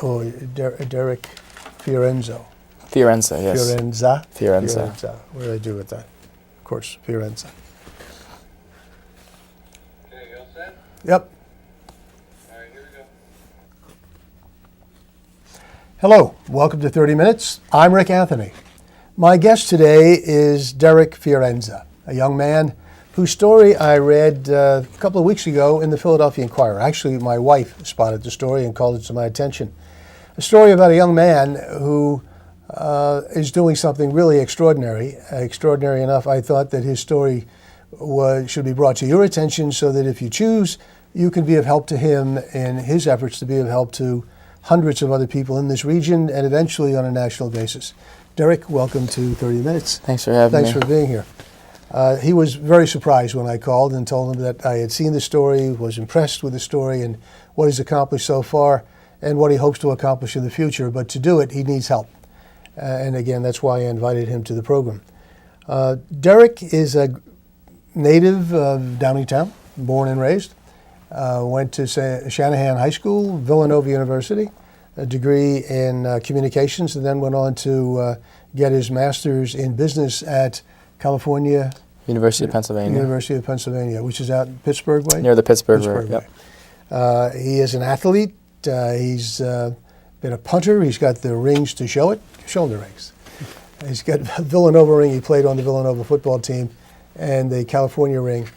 Derek Fiorenza. Fiorenza, yes. Fiorenza. What did I do with that? Of course, Fiorenza. Okay, you all set? Yep. All right, here we go. Hello, welcome to 30 Minutes. I'm Rick Anthony. My guest today is Derek Fiorenza, a young man whose story I read a couple of weeks ago in the Philadelphia Inquirer. Actually, my wife spotted the story and called it to my attention. A story about a young man who is doing something really extraordinary. Extraordinary enough, I thought that his story should be brought to your attention so that if you choose, you can be of help to him in his efforts to be of help to hundreds of other people in this region and eventually on a national basis. Derek, welcome to 30 Minutes. Thanks for having me. Thanks for being here. He was very surprised when I called and told him that I had seen the story, was impressed with the story and what he's accomplished so far and what he hopes to accomplish in the future. But to do it, he needs help. And again, that's why I invited him to the program. Derek is a native of Downingtown, born and raised. Went to Shanahan High School, Villanova University, a degree in communications, and then went on to get his master's in business at California University of Pennsylvania, which is out in Pittsburgh way? Near the Pittsburgh way. Yep. He is an athlete. He's been a punter. He's got the rings to show it. Show him the rings. He's got a Villanova ring. He played on the Villanova football team, and the California ring,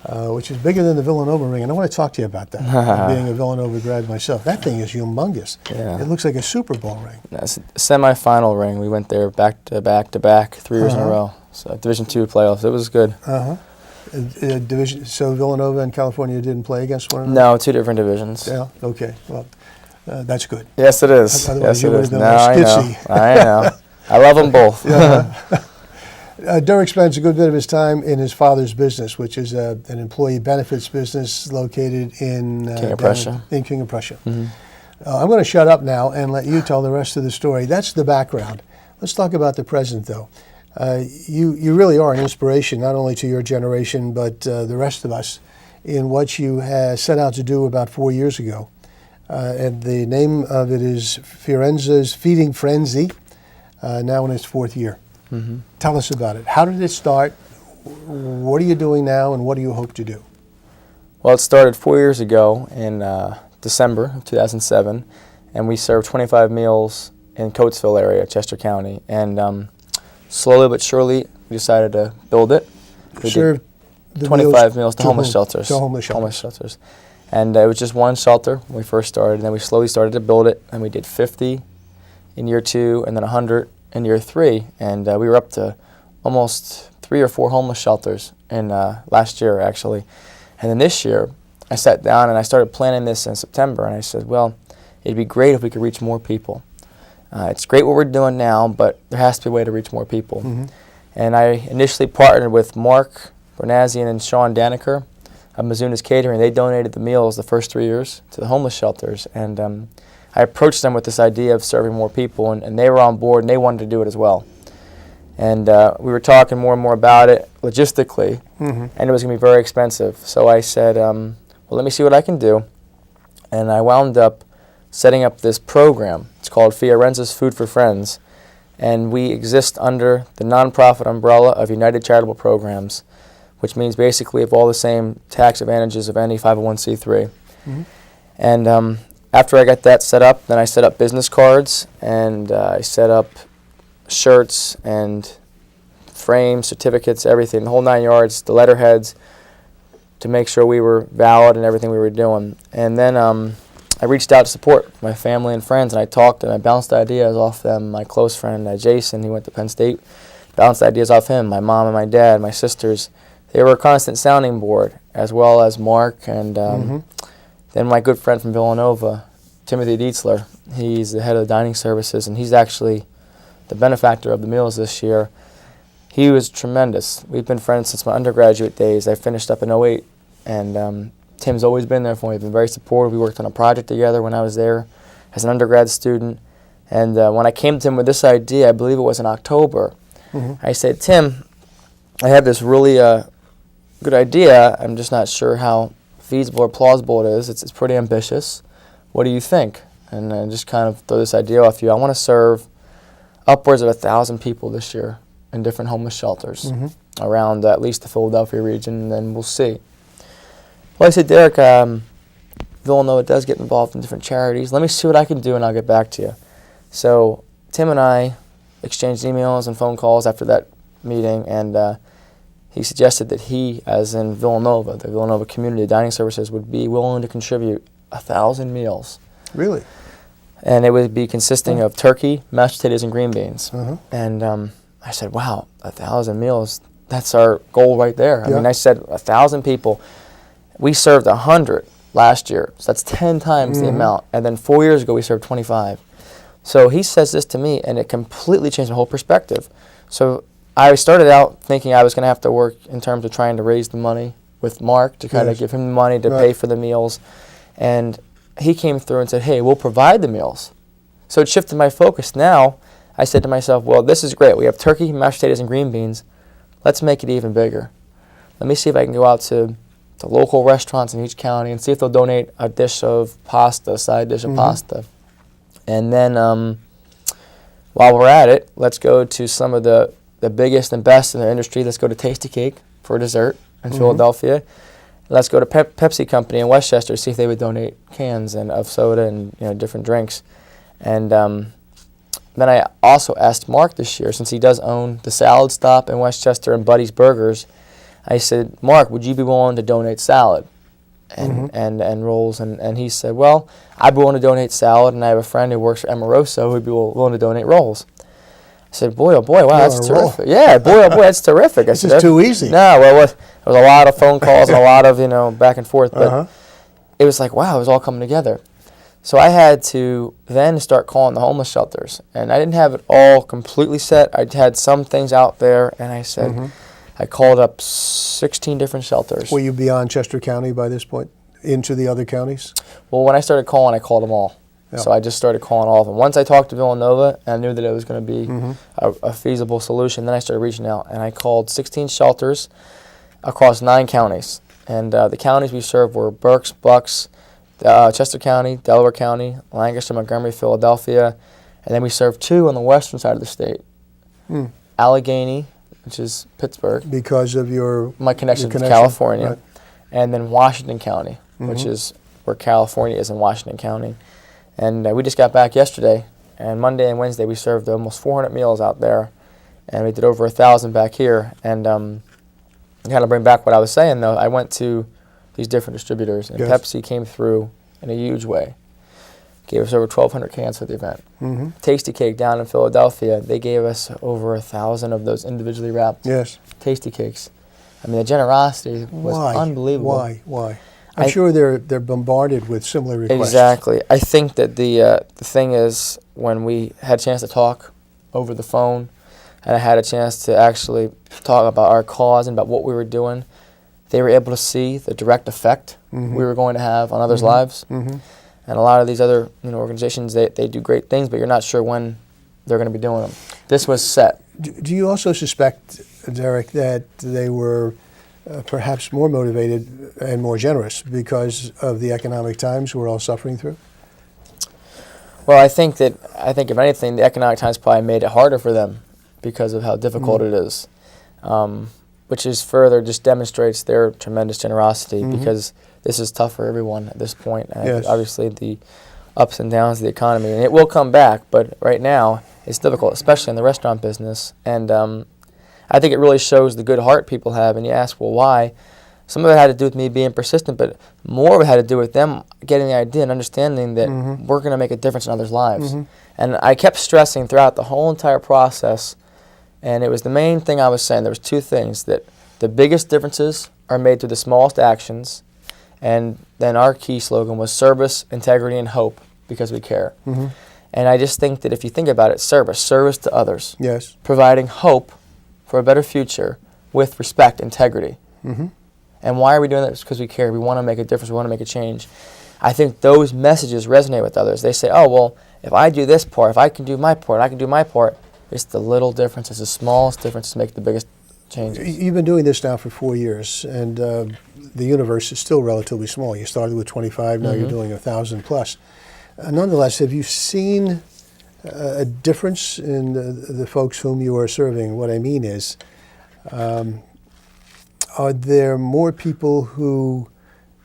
which is bigger than the Villanova ring. And I want to talk to you about that, being a Villanova grad myself. That thing is humongous. Yeah. It looks like a Super Bowl ring. That's a semifinal ring. We went there back to back 3 years in a row. So Division II playoffs. It was good. So Villanova and California didn't play against one another? No, 2 different divisions. Yeah, okay. Well, that's good. Yes, it is. Otherwise Yes, it is. been No, I know. I know. I love them both. Derek spends a good bit of his time in his father's business, which is an employee benefits business located in King of Prussia. In King of Prussia. Mm-hmm. I'm going to shut up now and let you tell the rest of the story. That's the background. Let's talk about the present, though. You really are an inspiration, not only to your generation, but the rest of us, in what you set out to do about 4 years ago. And the name of it is Fiorenza's Feeding Frenzy, now in its 4th year. Mm-hmm. Tell us about it. How did it start? What are you doing now, and what do you hope to do? Well, it started 4 years ago in December of 2007, and we served 25 meals in Coatesville area, Chester County. And slowly but surely, we decided to build it. We served the 25 meals to homeless shelters. To homeless shelters. And it was just one shelter when we first started, and then we slowly started to build it, and we did 50 in year 2, and then 100 in year 3, and we were up to almost 3 or 4 homeless shelters in last year, actually. And then this year, I sat down and I started planning this in September, and I said, well, it'd be great if we could reach more people. It's great what we're doing now, but there has to be a way to reach more people. Mm-hmm. And I initially partnered with Mark Bernazian and Sean Daniker of Mizuna's Catering. They donated the meals the first 3 years to the homeless shelters, and I approached them with this idea of serving more people, and they were on board, and they wanted to do it as well. And we were talking more and more about it logistically, mm-hmm. and it was going to be very expensive. So I said, well, let me see what I can do. And I wound up setting up this program. It's called Fiorenza's Food for Friends, and we exist under the nonprofit umbrella of United Charitable Programs, which means basically we have all the same tax advantages of any 501c3. Mm-hmm. And after I got that set up, then I set up business cards, and I set up shirts and frames, certificates, everything, the whole 9 yards, the letterheads, to make sure we were valid in everything we were doing. And then I reached out to support my family and friends, and I talked and I bounced ideas off them. My close friend Jason, he went to Penn State, bounced ideas off him. My mom and my dad, my sisters, they were a constant sounding board, as well as Mark and mm-hmm. Then my good friend from Villanova, Timothy Dietzler, he's the head of the dining services, and he's actually the benefactor of the meals this year. He was tremendous. We've been friends since my undergraduate days. I finished up in '08, and Tim's always been there for me. He's been very supportive. We worked on a project together when I was there as an undergrad student. And when I came to him with this idea, I believe it was in October, mm-hmm. I said, Tim, I have this really good idea. I'm just not sure how feasible or plausible it is. It's pretty ambitious. What do you think? and just kind of throw this idea off you. I want to serve upwards of 1,000 people this year in different homeless shelters around at least the Philadelphia region, and then we'll see. Well, I said, Derek, Villanova does get involved in different charities. Let me see what I can do, and I'll get back to you. So Tim and I exchanged emails and phone calls after that meeting, and he suggested that he, as in Villanova, the Villanova Community Dining Services, would be willing to contribute 1,000 meals. Really? And it would be consisting of turkey, mashed potatoes, and green beans. And I said, wow, 1,000 meals, that's our goal right there. I mean, I said 1,000 people. We served 100 last year, so that's 10 times the amount. And then 4 years ago, we served 25. So he says this to me, and it completely changed my whole perspective. So I started out thinking I was going to have to work in terms of trying to raise the money with Mark to kind of give him the money to pay for the meals. And he came through and said, hey, we'll provide the meals. So it shifted my focus. Now I said to myself, well, this is great. We have turkey, mashed potatoes, and green beans. Let's make it even bigger. Let me see if I can go out to the local restaurants in each county and see if they'll donate a dish of pasta, a side dish of pasta. And then while we're at it, let's go to some of the biggest and best in the industry. Let's go to Tasty Cake for dessert in Philadelphia. Let's go to Pepsi Company in Westchester, see if they would donate cans of soda and different drinks. And then I also asked Mark this year, since he does own the Salad Stop in Westchester and Buddy's Burgers, I said, Mark, would you be willing to donate salad and rolls? And he said, well, I'd be willing to donate salad, and I have a friend who works for Amoroso who'd be willing to donate rolls. I said, boy, oh boy, wow, that's terrific. Yeah, boy, oh boy, that's terrific. This is too easy. No, well, it was a lot of phone calls and a lot of, back and forth. But it was like, wow, it was all coming together. So I had to then start calling the homeless shelters. And I didn't have it all completely set. I had some things out there, and I said, I called up 16 different shelters. Were you beyond Chester County by this point, into the other counties? Well, when I started calling, I called them all. So I just started calling all of them. Once I talked to Villanova, and I knew that it was going to be a feasible solution, then I started reaching out. And I called 16 shelters across 9 counties. And the counties we served were Berks, Bucks, Chester County, Delaware County, Lancaster, Montgomery, Philadelphia. And then we served 2 on the western side of the state. Allegheny, which is Pittsburgh. Because of my connection to California. Right. And then Washington County, which is where California is in Washington County. And we just got back yesterday, and Monday and Wednesday we served almost 400 meals out there, and we did over 1,000 back here. And kind of bring back what I was saying, though, I went to these different distributors, and Pepsi came through in a huge way. Gave us over 1,200 cans for the event. Tasty Cake down in Philadelphia, they gave us over 1,000 of those individually wrapped Tasty Cakes. I mean, the generosity was unbelievable. Why? I'm sure they're bombarded with similar requests. Exactly. I think that the thing is, when we had a chance to talk over the phone, and I had a chance to actually talk about our cause and about what we were doing, they were able to see the direct effect we were going to have on others' lives. And a lot of these other organizations, they do great things, but you're not sure when they're going to be doing them. This was set. Do you also suspect, Derek, that they were perhaps more motivated and more generous because of the economic times we're all suffering through? Well, I think if anything, the economic times probably made it harder for them because of how difficult it is, which is further just demonstrates their tremendous generosity because this is tough for everyone at this point. Obviously, the ups and downs of the economy, and it will come back, but right now it's difficult, especially in the restaurant business. And I think it really shows the good heart people have. And you ask, well, why? Some of it had to do with me being persistent, but more of it had to do with them getting the idea and understanding that we're going to make a difference in others' lives. And I kept stressing throughout the whole entire process, and it was the main thing I was saying. There was 2 things, that the biggest differences are made through the smallest actions, and then our key slogan was service, integrity, and hope, because we care. And I just think that if you think about it, service to others, providing hope for a better future with respect, integrity. And why are we doing that? It's because we care. We want to make a difference. We want to make a change. I think those messages resonate with others. They say, oh, well, if I do this part, if I can do my part, I can do my part. It's the little difference. It's the smallest difference to make the biggest changes. You've been doing this now for 4 years, and the universe is still relatively small. You started with 25, now you're doing 1,000 plus. Nonetheless, have you seen a difference in the folks whom you are serving? What I mean is, are there more people who,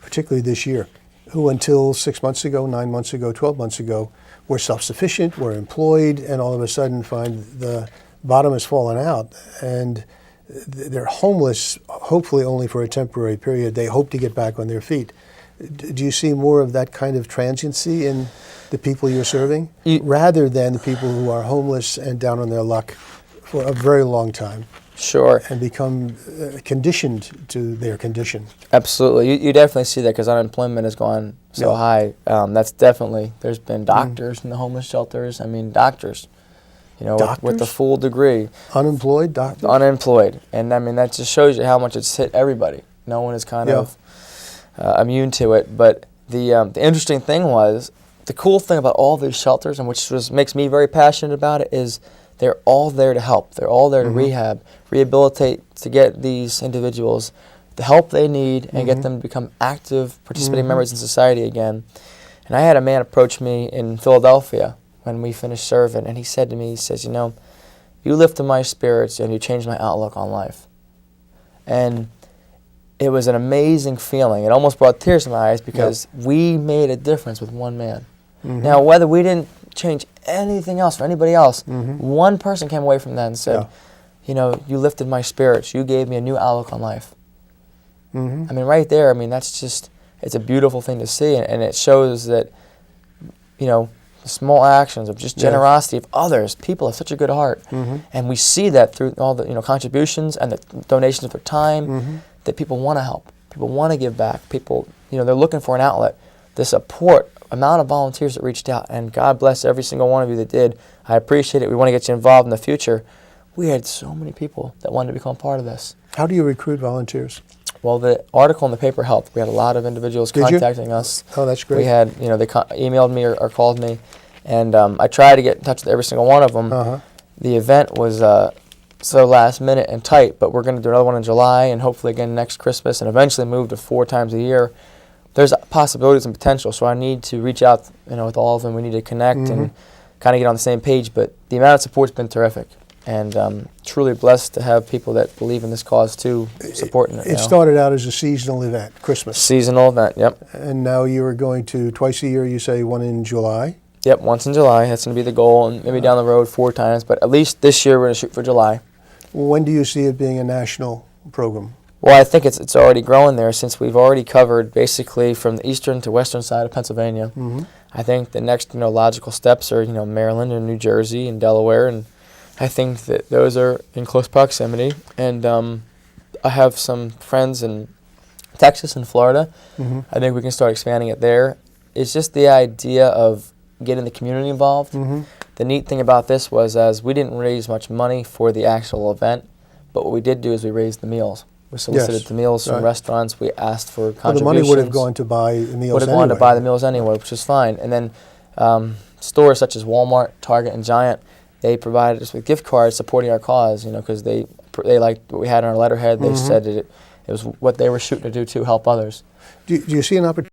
particularly this year, who until 6 months ago, 9 months ago, 12 months ago, were self-sufficient, were employed, and all of a sudden find the bottom has fallen out, and they're homeless, hopefully only for a temporary period. They hope to get back on their feet. Do you see more of that kind of transiency in the people you're serving, rather than the people who are homeless and down on their luck for a very long time? Sure. And become conditioned to their condition. Absolutely. You definitely see that because unemployment has gone so high. That's definitely, there's been doctors in the homeless shelters. I mean, doctors, with the full degree. Unemployed doctors? Unemployed. And I mean, that just shows you how much it's hit everybody. No one is kind of immune to it. But the interesting thing was, the cool thing about all these shelters, and which makes me very passionate about it, is they're all there to help. They're all there to rehabilitate, to get these individuals the help they need and get them to become active, participating members in society again. And I had a man approach me in Philadelphia when we finished serving, and he said to me, he says, you lifted my spirits and you changed my outlook on life. And it was an amazing feeling. It almost brought tears to my eyes because we made a difference with one man. Now, whether we didn't change anything else for anybody else, one person came away from that and said, you lifted my spirits. You gave me a new outlook on life. I mean, right there, that's just, it's a beautiful thing to see. And it shows that, the small actions of just generosity of others, people have such a good heart. And we see that through all the, contributions and the donations of their time, that people want to help. People want to give back. People, they're looking for an outlet. The support, amount of volunteers that reached out, and God bless every single one of you that did. I appreciate it. We want to get you involved in the future. We had so many people that wanted to become part of this. How do you recruit volunteers? Well, the article in the paper helped. We had a lot of individuals contacting us. Oh, that's great. We had, they emailed me or called me, and I tried to get in touch with every single one of them. The event was so last minute and tight, but we're going to do another one in July, and hopefully again next Christmas, and eventually move to 4 times a year. There's possibilities and potential, so I need to reach out, with all of them. We need to connect and kind of get on the same page. But the amount of support's been terrific, and truly blessed to have people that believe in this cause too, supporting it. It started out as a seasonal event, Christmas. Seasonal event, yep. And now you are going to twice a year. You say one in July. Yep, once in July. That's going to be the goal, and maybe down the road 4 times. But at least this year we're going to shoot for July. When do you see it being a national program? Well, I think it's already growing there, since we've already covered basically from the eastern to western side of Pennsylvania. I think the next logical steps are Maryland and New Jersey and Delaware, and I think that those are in close proximity. And I have some friends in Texas and Florida. I think we can start expanding it there. It's just the idea of getting the community involved. The neat thing about this was, as we didn't raise much money for the actual event, but what we did do is we raised the meals. We solicited the meals from restaurants. We asked for contributions. Well, the money would have gone to buy the meals would have gone to buy the meals anyway, which is fine. And then stores such as Walmart, Target, and Giant, they provided us with gift cards supporting our cause, because they liked what we had on our letterhead. They said that it was what they were shooting to do, to help others. Do you see an opportunity